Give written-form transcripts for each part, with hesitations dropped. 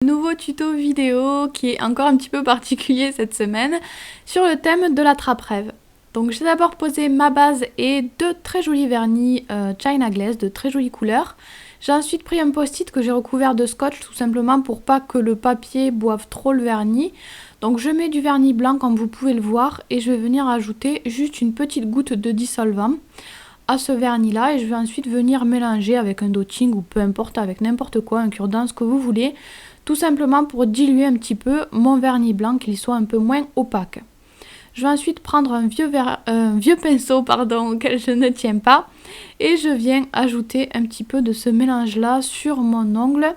Nouveau tuto vidéo qui est encore un petit peu particulier cette semaine sur le thème de la trappe-rêve. Donc j'ai d'abord posé ma base et deux très jolis vernis China Glaze de très jolies couleurs. J'ai ensuite pris un post-it que j'ai recouvert de scotch tout simplement pour pas que le papier boive trop le vernis. Donc je mets du vernis blanc comme vous pouvez le voir et je vais venir ajouter juste une petite goutte de dissolvant à ce vernis là et je vais ensuite venir mélanger avec un dotting ou peu importe, avec n'importe quoi, un cure-dent, ce que vous voulez, tout simplement pour diluer un petit peu mon vernis blanc, qu'il soit un peu moins opaque. Je vais ensuite prendre un vieux pinceau auquel je ne tiens pas et je viens ajouter un petit peu de ce mélange là sur mon ongle.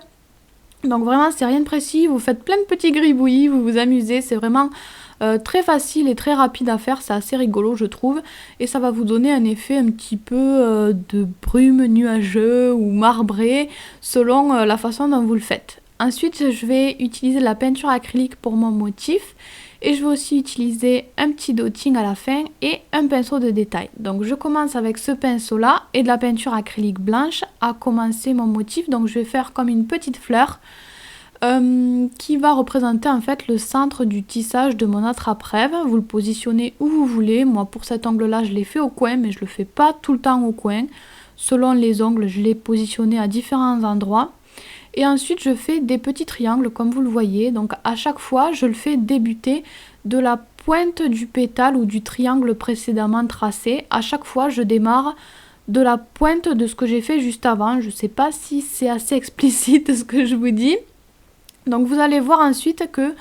Donc vraiment c'est rien de précis, vous faites plein de petits gribouillis, vous vous amusez, c'est vraiment très facile et très rapide à faire, c'est assez rigolo je trouve, et ça va vous donner un effet un petit peu de brume nuageux ou marbré selon la façon dont vous le faites. Ensuite je vais utiliser la peinture acrylique pour mon motif et je vais aussi utiliser un petit dotting à la fin et un pinceau de détail. Donc je commence avec ce pinceau là et de la peinture acrylique blanche à commencer mon motif. Donc je vais faire comme une petite fleur qui va représenter en fait le centre du tissage de mon attrape-rêve. Vous le positionnez où vous voulez. Moi pour cet angle là je l'ai fait au coin, mais je le fais pas tout le temps au coin. Selon les ongles je l'ai positionné à différents endroits. Et ensuite je fais des petits triangles comme vous le voyez. Donc à chaque fois je le fais débuter de la pointe du pétale ou du triangle précédemment tracé. À chaque fois je démarre de la pointe de ce que j'ai fait juste avant. Je sais pas si c'est assez explicite ce que je vous dis. Donc vous allez voir ensuite que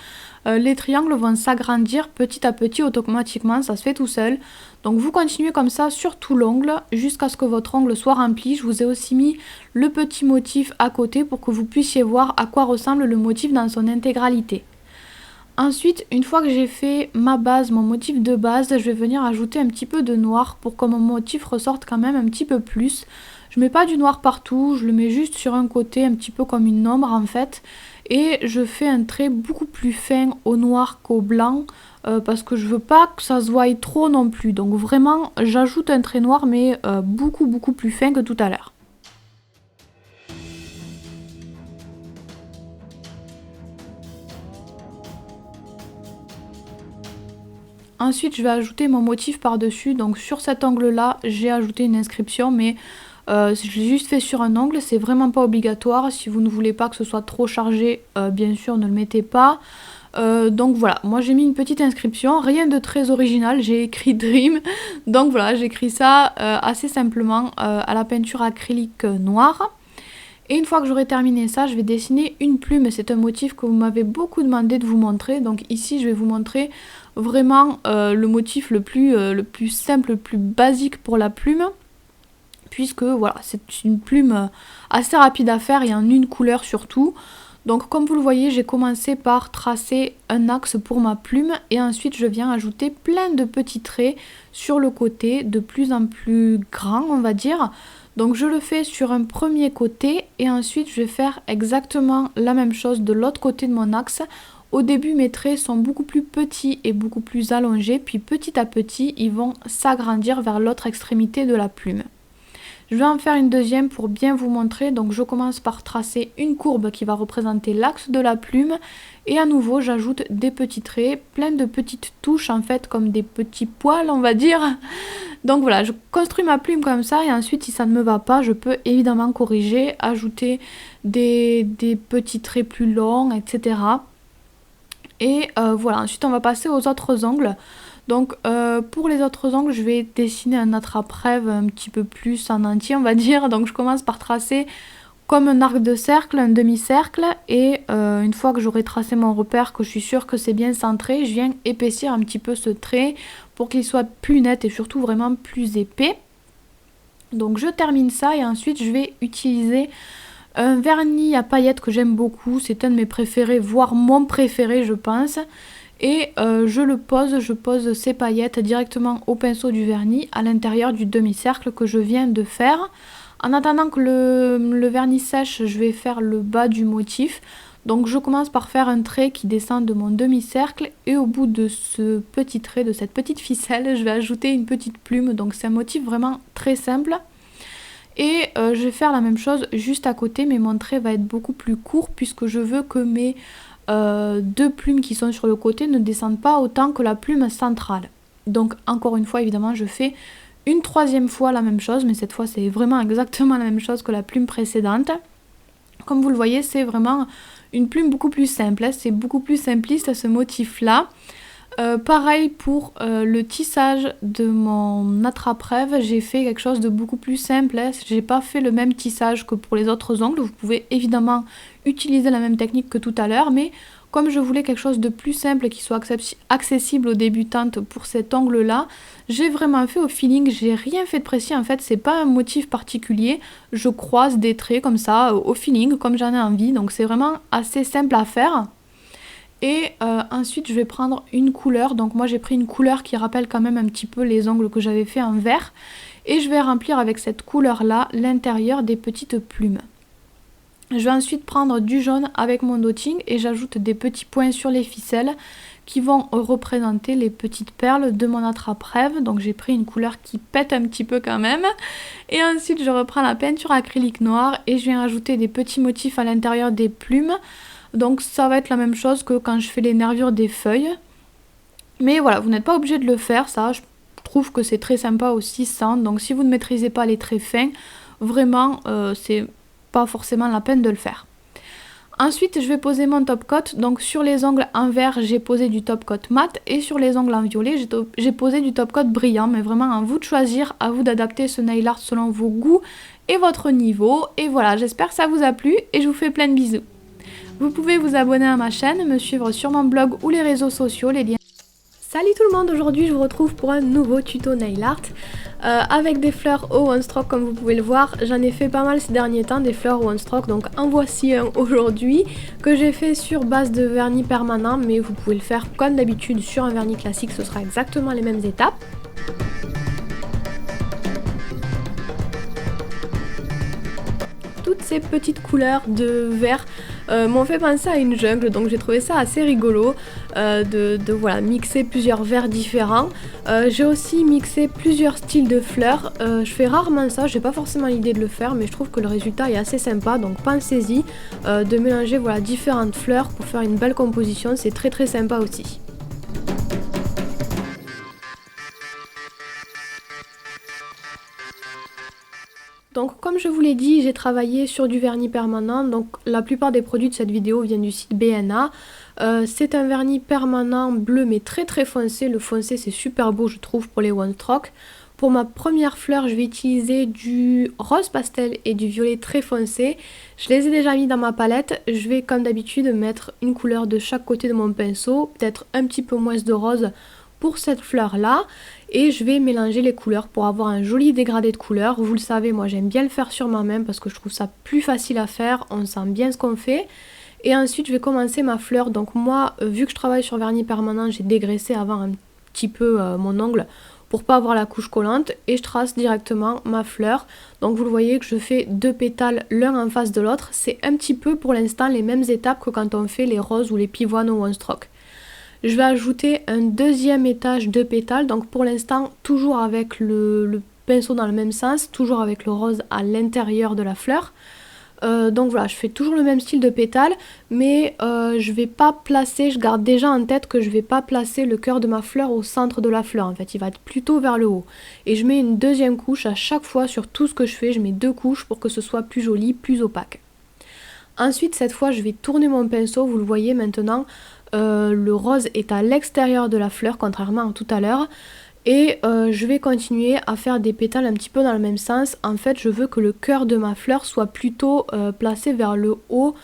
les triangles vont s'agrandir petit à petit automatiquement, ça se fait tout seul. Donc vous continuez comme ça sur tout l'ongle jusqu'à ce que votre ongle soit rempli. Je vous ai aussi mis le petit motif à côté pour que vous puissiez voir à quoi ressemble le motif dans son intégralité. Ensuite, une fois que j'ai fait ma base, mon motif de base, je vais venir ajouter un petit peu de noir pour que mon motif ressorte quand même un petit peu plus. Je mets pas du noir partout, je le mets juste sur un côté, un petit peu comme une ombre en fait. Et je fais un trait beaucoup plus fin au noir qu'au blanc parce que je veux pas que ça se voie trop non plus. Donc vraiment, j'ajoute un trait noir mais beaucoup plus fin que tout à l'heure. Ensuite, je vais ajouter mon motif par-dessus. Donc sur cet angle-là, j'ai ajouté une inscription, mais je l'ai juste fait sur un angle. C'est vraiment pas obligatoire. Si vous ne voulez pas que ce soit trop chargé, bien sûr, ne le mettez pas. Donc voilà, moi j'ai mis une petite inscription, rien de très original, j'ai écrit Dream. Donc voilà, j'écris ça assez simplement à la peinture acrylique noire. Et une fois que j'aurai terminé ça, je vais dessiner une plume. C'est un motif que vous m'avez beaucoup demandé de vous montrer. Donc ici, je vais vous montrer vraiment le motif le plus simple, le plus basique pour la plume. Puisque voilà, c'est une plume assez rapide à faire et en une couleur surtout. Donc comme vous le voyez, j'ai commencé par tracer un axe pour ma plume et ensuite je viens ajouter plein de petits traits sur le côté, de plus en plus grands on va dire. Donc je le fais sur un premier côté et ensuite je vais faire exactement la même chose de l'autre côté de mon axe. Au début mes traits sont beaucoup plus petits et beaucoup plus allongés, puis petit à petit ils vont s'agrandir vers l'autre extrémité de la plume. Je vais en faire une deuxième pour bien vous montrer. Donc je commence par tracer une courbe qui va représenter l'axe de la plume. Et à nouveau j'ajoute des petits traits, plein de petites touches en fait comme des petits poils on va dire. Donc voilà, je construis ma plume comme ça et ensuite si ça ne me va pas, je peux évidemment corriger, ajouter des petits traits plus longs, etc. Et voilà, ensuite on va passer aux autres ongles. Donc pour les autres ongles, je vais dessiner un attrape-rêve un petit peu plus en entier, on va dire. Donc je commence par tracer comme un arc de cercle, un demi-cercle. Et une fois que j'aurai tracé mon repère, que je suis sûre que c'est bien centré, je viens épaissir un petit peu ce trait pour qu'il soit plus net et surtout vraiment plus épais. Donc je termine ça et ensuite je vais utiliser un vernis à paillettes que j'aime beaucoup. C'est un de mes préférés, voire mon préféré je pense. Et je pose ces paillettes directement au pinceau du vernis à l'intérieur du demi-cercle que je viens de faire. En attendant que le vernis sèche, je vais faire le bas du motif. Donc je commence par faire un trait qui descend de mon demi-cercle et au bout de ce petit trait, de cette petite ficelle, je vais ajouter une petite plume. Donc c'est un motif vraiment très simple. Et je vais faire la même chose juste à côté, mais mon trait va être beaucoup plus court puisque je veux que mes deux plumes qui sont sur le côté ne descendent pas autant que la plume centrale. Donc encore une fois, évidemment, je fais une troisième fois la même chose, mais cette fois c'est vraiment exactement la même chose que la plume précédente. Comme vous le voyez, c'est vraiment une plume beaucoup plus simple, c'est beaucoup plus simpliste ce motif-là. Pareil pour le tissage de mon attrape-rêve, j'ai fait quelque chose de beaucoup plus simple. J'ai pas fait le même tissage que pour les autres ongles. Vous pouvez évidemment utiliser la même technique que tout à l'heure, mais comme je voulais quelque chose de plus simple qui soit accessible aux débutantes pour cet ongle-là, j'ai vraiment fait au feeling. J'ai rien fait de précis en fait, c'est pas un motif particulier. Je croise des traits comme ça au feeling, comme j'en ai envie. Donc c'est vraiment assez simple à faire. Et ensuite je vais prendre une couleur, donc moi j'ai pris une couleur qui rappelle quand même un petit peu les ongles que j'avais fait en vert. Et je vais remplir avec cette couleur là l'intérieur des petites plumes. Je vais ensuite prendre du jaune avec mon dotting et j'ajoute des petits points sur les ficelles qui vont représenter les petites perles de mon attrape-rêve. Donc j'ai pris une couleur qui pète un petit peu quand même. Et ensuite je reprends la peinture acrylique noire et je viens rajouter des petits motifs à l'intérieur des plumes. Donc ça va être la même chose que quand je fais les nervures des feuilles. Mais voilà, vous n'êtes pas obligé de le faire, ça. Je trouve que c'est très sympa aussi sans. Donc si vous ne maîtrisez pas les traits fins, vraiment c'est pas forcément la peine de le faire. Ensuite je vais poser mon top coat. Donc sur les ongles en vert j'ai posé du top coat mat. Et sur les ongles en violet j'ai posé du top coat brillant. Mais vraiment à vous de choisir, à vous d'adapter ce nail art selon vos goûts et votre niveau. Et voilà, j'espère que ça vous a plu et je vous fais plein de bisous. Vous pouvez vous abonner à ma chaîne, me suivre sur mon blog ou les réseaux sociaux, les liens. Salut tout le monde, aujourd'hui je vous retrouve pour un nouveau tuto nail art avec des fleurs au one stroke comme vous pouvez le voir. J'en ai fait pas mal ces derniers temps des fleurs au one stroke, donc en voici un aujourd'hui que j'ai fait sur base de vernis permanent, mais vous pouvez le faire comme d'habitude sur un vernis classique, ce sera exactement les mêmes étapes. Toutes ces petites couleurs de vert m'ont fait penser à une jungle, donc j'ai trouvé ça assez rigolo de voilà, mixer plusieurs verts différents. J'ai aussi mixé plusieurs styles de fleurs. Je fais rarement ça, j'ai pas forcément l'idée de le faire, mais je trouve que le résultat est assez sympa, donc pensez-y de mélanger voilà, différentes fleurs pour faire une belle composition, c'est très très sympa aussi. Donc comme je vous l'ai dit, j'ai travaillé sur du vernis permanent, donc la plupart des produits de cette vidéo viennent du site BNA. C'est un vernis permanent bleu mais très très foncé, le foncé c'est super beau je trouve pour les one stroke. Pour ma première fleur je vais utiliser du rose pastel et du violet très foncé. Je les ai déjà mis dans ma palette, je vais comme d'habitude mettre une couleur de chaque côté de mon pinceau, peut-être un petit peu moins de rose pour cette fleur là. Et je vais mélanger les couleurs pour avoir un joli dégradé de couleurs. Vous le savez, moi j'aime bien le faire sur ma main parce que je trouve ça plus facile à faire, on sent bien ce qu'on fait. Et ensuite je vais commencer ma fleur. Donc moi, vu que je travaille sur vernis permanent, j'ai dégraissé avant un petit peu mon ongle pour pas avoir la couche collante. Et je trace directement ma fleur. Donc vous le voyez que je fais deux pétales l'un en face de l'autre. C'est un petit peu pour l'instant les mêmes étapes que quand on fait les roses ou les pivoines au one stroke. Je vais ajouter un deuxième étage de pétales, donc pour l'instant toujours avec le pinceau dans le même sens, toujours avec le rose à l'intérieur de la fleur. Donc voilà, je fais toujours le même style de pétales, mais je vais pas placer, je garde déjà en tête que je vais pas placer le cœur de ma fleur au centre de la fleur, en fait il va être plutôt vers le haut. Et je mets une deuxième couche à chaque fois sur tout ce que je fais, je mets deux couches pour que ce soit plus joli, plus opaque. Ensuite cette fois je vais tourner mon pinceau, vous le voyez maintenant. Le rose est à l'extérieur de la fleur contrairement à tout à l'heure et je vais continuer à faire des pétales un petit peu dans le même sens. En fait je veux que le cœur de ma fleur soit plutôt placé vers le haut,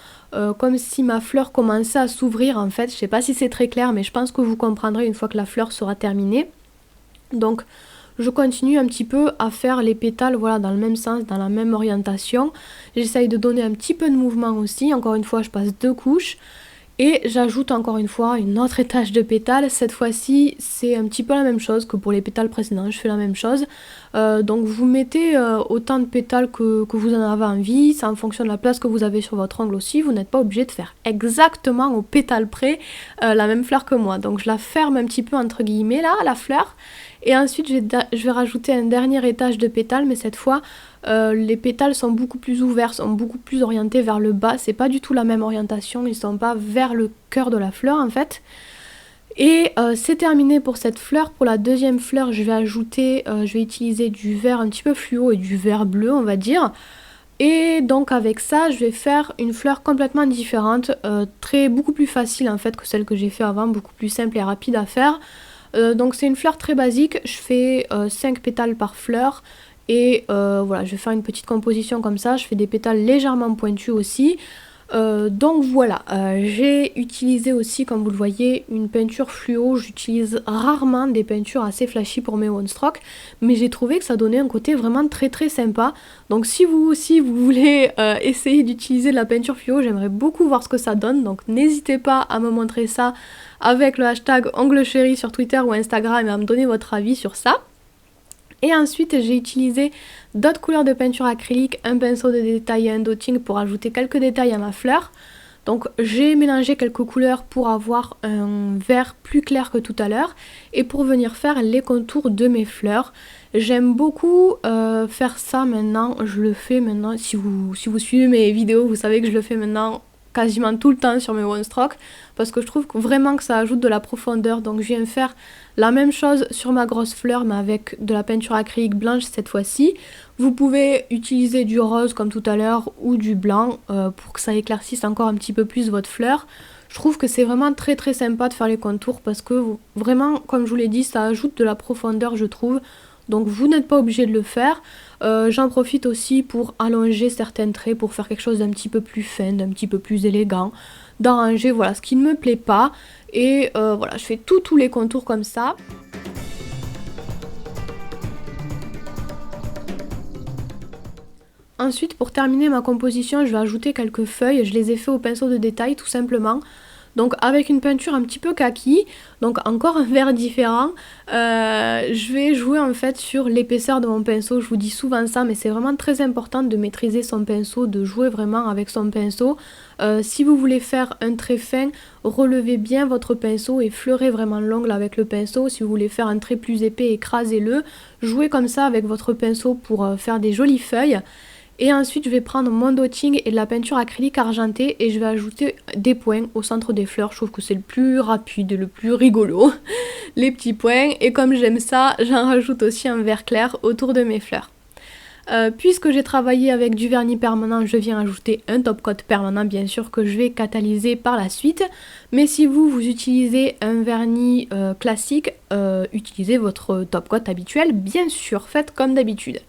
comme si ma fleur commençait à s'ouvrir en fait. Je sais pas si c'est très clair mais je pense que vous comprendrez une fois que la fleur sera terminée. Donc je continue un petit peu à faire les pétales voilà, dans le même sens, dans la même orientation. J'essaye de donner un petit peu de mouvement aussi, encore une fois je passe deux couches. Et j'ajoute encore une fois une autre étage de pétales. Cette fois-ci, c'est un petit peu la même chose que pour les pétales précédents. Je fais la même chose. Donc vous mettez autant de pétales que vous en avez envie. C'est en fonction de la place que vous avez sur votre ongle aussi. Vous n'êtes pas obligé de faire exactement au pétale près la même fleur que moi. Donc je la ferme un petit peu entre guillemets là, la fleur. Et ensuite je vais rajouter un dernier étage de pétales. Mais cette fois Les pétales sont beaucoup plus ouverts, sont beaucoup plus orientés vers le bas. C'est pas du tout la même orientation, ils sont pas vers le cœur de la fleur en fait. Et c'est terminé pour cette fleur. Pour la deuxième fleur, je vais utiliser du vert un petit peu fluo et du vert bleu, on va dire. Et donc avec ça, je vais faire une fleur complètement différente, beaucoup plus facile en fait que celle que j'ai fait avant, beaucoup plus simple et rapide à faire. Donc c'est une fleur très basique, je fais 5 pétales par fleur. Et voilà, je vais faire une petite composition comme ça, je fais des pétales légèrement pointus aussi. Donc voilà, j'ai utilisé aussi, comme vous le voyez, une peinture fluo. J'utilise rarement des peintures assez flashy pour mes one stroke, mais j'ai trouvé que ça donnait un côté vraiment très très sympa. Donc si vous aussi vous voulez essayer d'utiliser de la peinture fluo, j'aimerais beaucoup voir ce que ça donne. Donc n'hésitez pas à me montrer ça avec le hashtag onglechéri sur Twitter ou Instagram et à me donner votre avis sur ça. Et ensuite j'ai utilisé d'autres couleurs de peinture acrylique, un pinceau de détail et un dotting pour ajouter quelques détails à ma fleur. Donc j'ai mélangé quelques couleurs pour avoir un vert plus clair que tout à l'heure et pour venir faire les contours de mes fleurs. J'aime beaucoup faire ça maintenant, je le fais maintenant, si vous suivez mes vidéos, vous savez que je le fais maintenant quasiment tout le temps sur mes one stroke parce que je trouve vraiment que ça ajoute de la profondeur. Donc je viens faire la même chose sur ma grosse fleur mais avec de la peinture acrylique blanche cette fois-ci. Vous pouvez utiliser du rose comme tout à l'heure ou du blanc pour que ça éclaircisse encore un petit peu plus votre fleur. Je trouve que c'est vraiment très très sympa de faire les contours parce que vraiment, comme je vous l'ai dit, ça ajoute de la profondeur je trouve. Donc vous n'êtes pas obligé de le faire. J'en profite aussi pour allonger certains traits, pour faire quelque chose d'un petit peu plus fin, d'un petit peu plus élégant, d'arranger voilà, ce qui ne me plaît pas. Et voilà, je fais tous les contours comme ça. Ensuite, pour terminer ma composition, je vais ajouter quelques feuilles. Je les ai fait au pinceau de détail tout simplement. Donc avec une peinture un petit peu kaki, donc encore un vert différent, je vais jouer en fait sur l'épaisseur de mon pinceau. Je vous dis souvent ça, mais c'est vraiment très important de maîtriser son pinceau, de jouer vraiment avec son pinceau. Si vous voulez faire un trait fin, relevez bien votre pinceau et fleurez vraiment l'ongle avec le pinceau. Si vous voulez faire un trait plus épais, écrasez-le. Jouez comme ça avec votre pinceau pour faire des jolies feuilles. Et ensuite, je vais prendre mon dotting et de la peinture acrylique argentée et je vais ajouter des points au centre des fleurs. Je trouve que c'est le plus rapide, le plus rigolo, les petits points. Et comme j'aime ça, j'en rajoute aussi un vert clair autour de mes fleurs. Puisque j'ai travaillé avec du vernis permanent, je viens ajouter un top coat permanent, bien sûr, que je vais catalyser par la suite. Mais si vous utilisez un vernis classique, utilisez votre top coat habituel, bien sûr, faites comme d'habitude.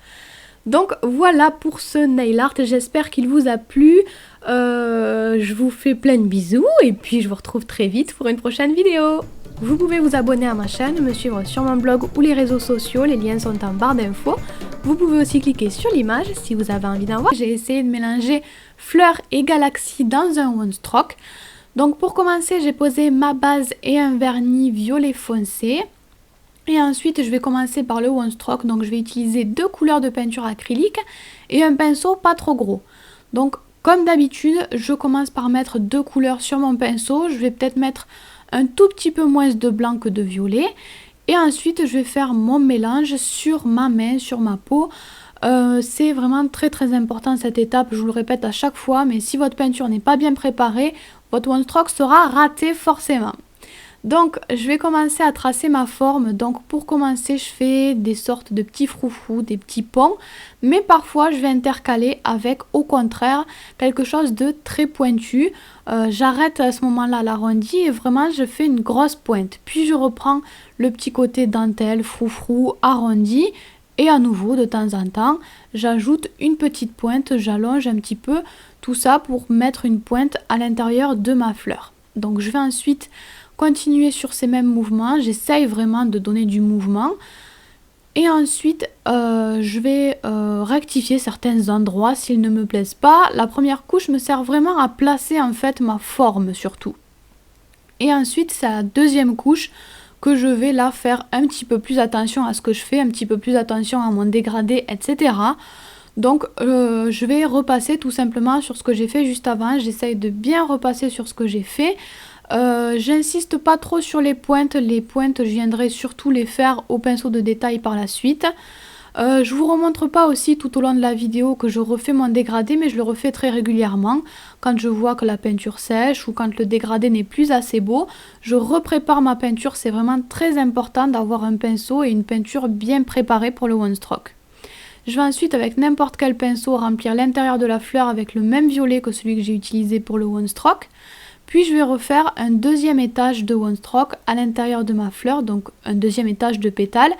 Donc voilà pour ce nail art, j'espère qu'il vous a plu, je vous fais plein de bisous et puis je vous retrouve très vite pour une prochaine vidéo. Vous pouvez vous abonner à ma chaîne, me suivre sur mon blog ou les réseaux sociaux, les liens sont en barre d'infos. Vous pouvez aussi cliquer sur l'image si vous avez envie d'en voir. J'ai essayé de mélanger fleurs et galaxies dans un one stroke. Donc pour commencer, j'ai posé ma base et un vernis violet foncé. Et ensuite, je vais commencer par le one stroke, donc je vais utiliser 2 couleurs de peinture acrylique et un pinceau pas trop gros. Donc comme d'habitude, je commence par mettre 2 couleurs sur mon pinceau, je vais peut-être mettre un tout petit peu moins de blanc que de violet. Et ensuite, je vais faire mon mélange sur ma main, sur ma peau. C'est vraiment très très important cette étape, je vous le répète à chaque fois, mais si votre peinture n'est pas bien préparée, votre one stroke sera raté forcément. Donc je vais commencer à tracer ma forme. Donc pour commencer, je fais des sortes de petits froufrous, des petits ponts, mais parfois je vais intercaler avec au contraire quelque chose de très pointu. J'arrête à ce moment-là l'arrondi et vraiment je fais une grosse pointe, puis je reprends le petit côté dentelle, froufrou, arrondi et à nouveau de temps en temps j'ajoute une petite pointe, j'allonge un petit peu tout ça pour mettre une pointe à l'intérieur de ma fleur. Donc je vais ensuite continuer sur ces mêmes mouvements, j'essaye vraiment de donner du mouvement et ensuite je vais rectifier certains endroits s'ils ne me plaisent pas. La première couche me sert vraiment à placer en fait ma forme surtout et ensuite c'est la deuxième couche que je vais là faire un petit peu plus attention à ce que je fais, un petit peu plus attention à mon dégradé, etc. Donc je vais repasser tout simplement sur ce que j'ai fait juste avant, j'essaye de bien repasser sur ce que j'ai fait. J'insiste pas trop sur les pointes je viendrai surtout les faire au pinceau de détail par la suite. Je vous remontre pas aussi tout au long de la vidéo que je refais mon dégradé, mais je le refais très régulièrement. Quand je vois que la peinture sèche ou quand le dégradé n'est plus assez beau, je reprépare ma peinture. C'est vraiment très important d'avoir un pinceau et une peinture bien préparée pour le one stroke. Je vais ensuite avec n'importe quel pinceau remplir l'intérieur de la fleur avec le même violet que celui que j'ai utilisé pour le one stroke. Puis je vais refaire un deuxième étage de one stroke à l'intérieur de ma fleur, donc un deuxième étage de pétales.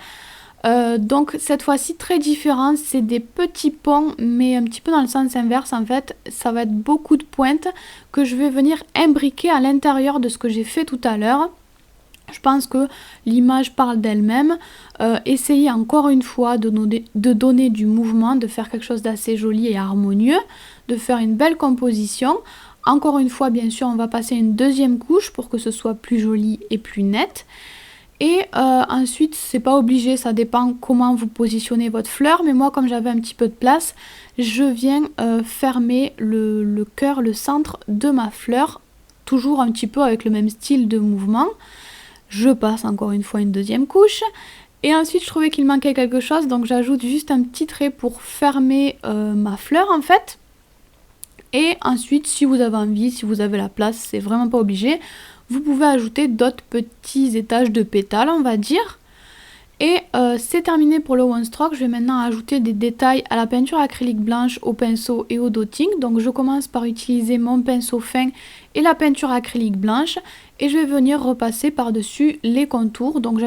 Donc cette fois-ci très différent, c'est des petits ponts mais un petit peu dans le sens inverse en fait. Ça va être beaucoup de pointes que je vais venir imbriquer à l'intérieur de ce que j'ai fait tout à l'heure. Je pense que l'image parle d'elle-même. Essayez encore une fois de donner du mouvement, de faire quelque chose d'assez joli et harmonieux, de faire une belle composition. Encore une fois, bien sûr, on va passer une deuxième couche pour que ce soit plus joli et plus net. Et ensuite, c'est pas obligé, ça dépend comment vous positionnez votre fleur. Mais moi, comme j'avais un petit peu de place, je viens fermer le cœur, le centre de ma fleur, toujours un petit peu avec le même style de mouvement. Je passe encore une fois une deuxième couche. Et ensuite, je trouvais qu'il manquait quelque chose, donc j'ajoute juste un petit trait pour fermer ma fleur en fait. Et ensuite, si vous avez envie, si vous avez la place, c'est vraiment pas obligé, vous pouvez ajouter d'autres petits étages de pétales, on va dire. Et c'est terminé pour le one stroke. Je vais maintenant ajouter des détails à la peinture acrylique blanche, au pinceau et au dotting. Donc je commence par utiliser mon pinceau fin et la peinture acrylique blanche. Et je vais venir repasser par-dessus les contours. Donc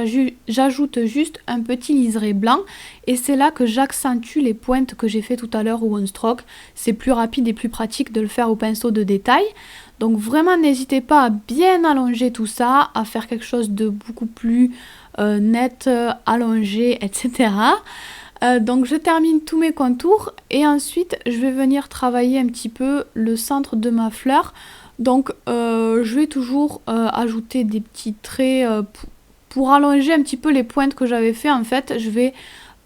j'ajoute juste un petit liseré blanc. Et c'est là que j'accentue les pointes que j'ai fait tout à l'heure au one stroke. C'est plus rapide et plus pratique de le faire au pinceau de détail. Donc vraiment n'hésitez pas à bien allonger tout ça, à faire quelque chose de beaucoup plus net, allongé, etc. Donc je termine tous mes contours et ensuite je vais venir travailler un petit peu le centre de ma fleur. Donc je vais toujours ajouter des petits traits pour allonger un petit peu les pointes que j'avais fait. En fait, je vais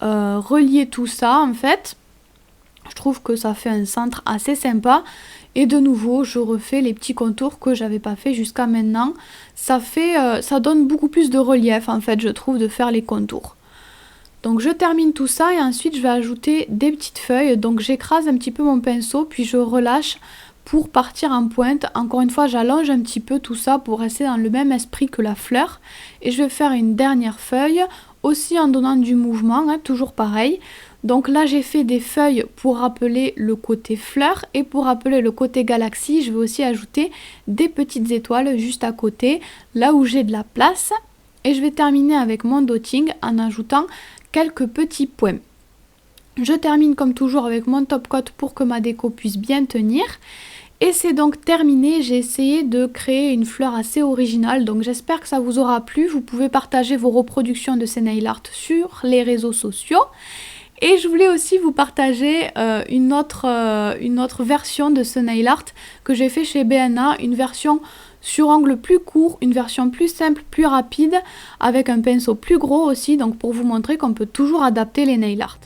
relier tout ça en fait. Je trouve que ça fait un centre assez sympa. Et de nouveau, je refais les petits contours que j'avais pas fait jusqu'à maintenant. Ça donne beaucoup plus de relief en fait, je trouve, de faire les contours. Donc je termine tout ça et ensuite je vais ajouter des petites feuilles. Donc j'écrase un petit peu mon pinceau puis je relâche pour partir en pointe. Encore une fois, j'allonge un petit peu tout ça pour rester dans le même esprit que la fleur. Et je vais faire une dernière feuille, aussi en donnant du mouvement, hein, toujours pareil. Donc là j'ai fait des feuilles pour rappeler le côté fleur et pour rappeler le côté galaxie, je vais aussi ajouter des petites étoiles juste à côté, là où j'ai de la place. Et je vais terminer avec mon dotting en ajoutant quelques petits points. Je termine comme toujours avec mon top coat pour que ma déco puisse bien tenir. Et c'est donc terminé, j'ai essayé de créer une fleur assez originale, donc j'espère que ça vous aura plu. Vous pouvez partager vos reproductions de ces nail art sur les réseaux sociaux. Et je voulais aussi vous partager une autre version de ce nail art que j'ai fait chez BNA, une version sur ongle plus court, une version plus simple, plus rapide, avec un pinceau plus gros aussi, donc pour vous montrer qu'on peut toujours adapter les nail art.